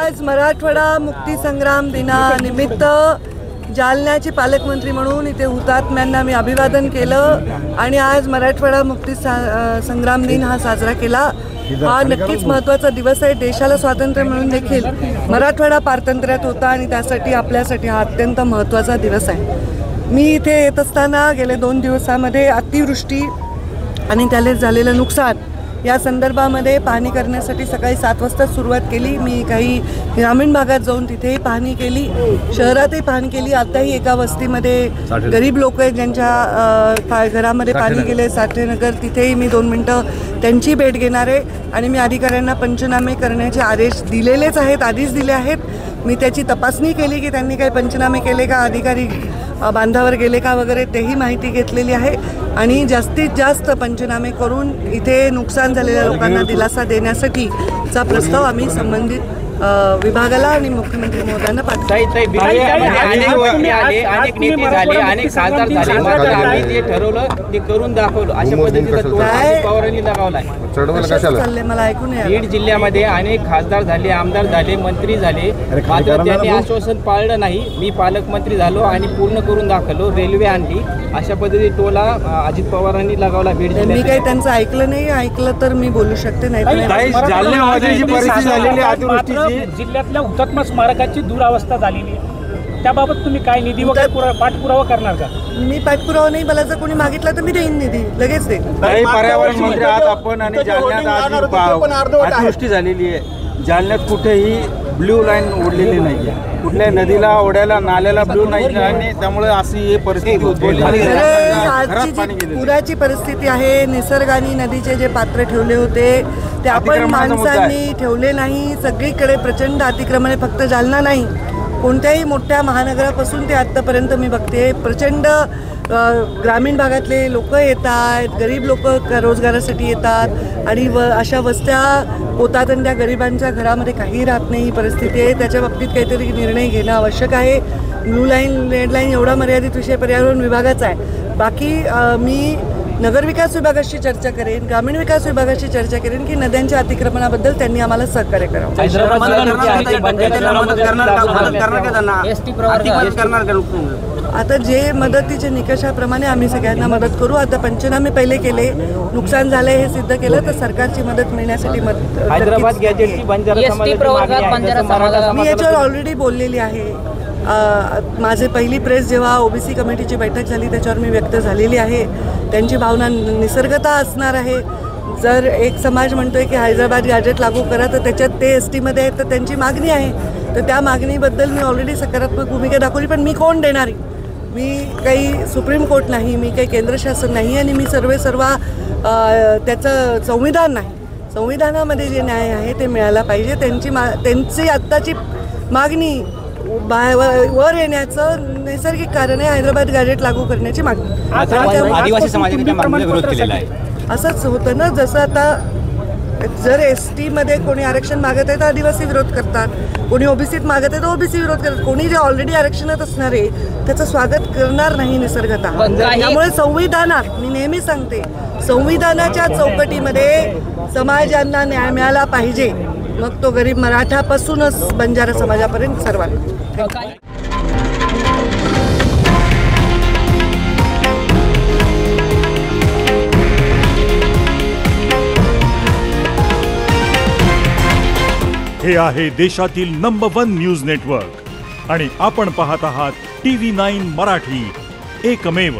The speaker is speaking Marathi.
आज मराठवाडा मुक्तीसंग्राम दिनानिमित्त जालन्याचे पालकमंत्री म्हणून इथे हुतात्म्यांना मी अभिवादन केलं आणि आज मराठवाडा मुक्ती संग्राम दिन हा साजरा केला। हा नक्कीच महत्त्वाचा दिवस आहे। देशाला स्वातंत्र्य मिळून देखील मराठवाडा पारतंत्र्यात होता आणि त्यासाठी आपल्यासाठी हा अत्यंत महत्त्वाचा दिवस आहे। मी इथे येत असताना गेल्या 2 दिवसामध्ये अतिवृष्टी आणि त्याला झालेलं नुकसान या संदर्भामध्ये पाहणी करण्यासाठी सकाळी 7 वाजता सुरुवात केली। मी काही ग्रामीण भागात जाऊन तिथेही पाहणी केली, शहरातही पाहणी केली। आताही एका वस्तीमध्ये गरीब लोक आहेत ज्यांच्या घरामध्ये पाणी गेले, साठेनगर, तिथेही मी 2 मिनटं त्यांची भेट घेणार आहे आणि मी अधिकाऱ्यांना पंचनामे करण्याचे आदेश दिलेलेच आहेत, आधीच दिले आहेत। मी त्याची तपासणी केली की त्यांनी काही पंचनामे केले का, अधिकारी बांधावर गेले का वगैरे, तेही माहिती घेतलेली आहे आणि जास्तीत जास्त पंचनामे करून इथे नुकसान झालेल्या लोकांना दिलासा देण्यासाठी चा प्रस्ताव आम्ही संबंधित विभागाला आणि मुख्यमंत्री महोदयांना पाठवतो। अनेक नेते झाले, अनेक खासदार झाले, मात्र आम्ही जे ठरवलं ते करून दाखवलं अशा पद्धतीचा टोल पवारांनी लगावलाय। मला ऐकून बीड जिल्ह्यामध्ये अनेक खासदार झाले, आमदार झाले, मंत्री झाले, मात्र त्यांनी आश्वासन पाळलं नाही। मी पालकमंत्री झालो आणि पूर्ण करून दाखवलो, रेल्वे आणली, अशा पद्धती टोला अजित पवारांनी लगावला बीड जिल्ह्यात। मी काही त्यांचं ऐकलं नाही, ऐकलं तर मी बोलू शकते नाही। जिल्ह्यातल्या हुतात्मा स्मारकाची दुरावस्था झालेली, त्याबाबत तुम्ही काय निधी वगैरे पाठपुरावा करणार का? मी पाठपुरावा नाही, मला जर कोणी मागितला तर मी देईन निधी, लगेच देईन। पर्यावरण मंत्री आहात आपण आणि जालन्यात अतिवृष्टी झालेली आहे, जालन्यात कुठेही ब्ल्यू लाईन ओढलेली नाही आहे, कुठल्या नदीला ओढ्याला नाल्याला ब्ल्यू नाही आणि त्यामुळे अशी ही परिस्थिती उद्भवली। पुराची परिस्थिती आहे, निसर्गाने नदीचे जे पात्र ठेवले होते ते आपण माणसांनी ठेवले नाही। सगळीकडे प्रचंड अतिक्रमण आहे, फक्त जालना नाही, कोणत्याही मोठ्या महानगरापासून ते आत्तापर्यंत मी बघते प्रचंड ग्रामीण भागातले लोक येतात, गरीब लोक रोजगारासाठी येतात आणि अशा वस्त्या होतात आणि त्या गरिबांच्या घरामध्ये काही राहत नाही। ही परिस्थिती आहे, त्याच्या बाबतीत काहीतरी निर्णय घेणं आवश्यक आहे। ब्लू लाईन, रेड लाईन एवढा मर्यादित विषय पर्यावरण विभागाचा आहे। बाकी मी नगरविकास विभागाशी चर्चा करेन, ग्रामीण विकास विभागाशी चर्चा करेन की नद्यांच्या अतिक्रमणाबद्दल त्यांनी आम्हाला सहकार्य करावं। आता जे मदतीच्या निकषाप्रमाणे आम्ही सगळ्यांना मदत करू। आता पंचनामे पहिले केले, नुकसान झाले हे सिद्ध केलं तर सरकारची मदत मिळण्यासाठी हैदराबाद गॅजेटची मी याच्यावर ऑलरेडी बोललेली आहे। माझे पहिली प्रेस जेव्हा ओबीसी कमिटीची बैठक झाली त्याच्यावर मी व्यक्त झालेली आहे। त्यांची भावना निसर्गता असणार आहे। जर एक समाज म्हणतोय की हैदराबाद गॅजेट लागू करा तर त्याच्यात ते एसटीमध्ये आहेत तर त्यांची मागणी आहे, तर त्या मागणीबद्दल मी ऑलरेडी सकारात्मक भूमिका दाखवली। पण मी कोण देणारी, मी काही सुप्रीम कोर्ट नाही, मी काही केंद्र शासन नाही आणि मी सर्व त्याचं संविधान नाही। संविधानामध्ये जे न्याय आहे ते मिळायला पाहिजे। त्यांची आत्ताची मागणी वर येण्याचं नैसर्गिक कारण आहे हैदराबाद गॅजेट लागू करण्याची मागणी। आदिवासी समाजाच्या मागणीला विरोध केलेला आहे। असंच होतं ना, जसं आता जर एसटी मध्ये कोणी आरक्षण मागत आहे तर आदिवासी विरोध करतात, कोणी ओबीसीत मागत आहे तर ओबीसी विरोध करतात, कोणी जे ऑलरेडी आरक्षणात असणार आहे त्याचं स्वागत करणार नाही निसर्गता। त्यामुळे संविधानात, मी नेहमी सांगते, संविधानाच्या चौकटीमध्ये समाजांना न्याय मिळाला पाहिजे, मग तो गरीब मराठापासूनच बंजारा समाजापर्यंत सर्वांना। हे आहे देशातील नंबर 1 न्यूज नेटवर्क आणि आपण पाहत आहात TV9 मराठी, एकमेव।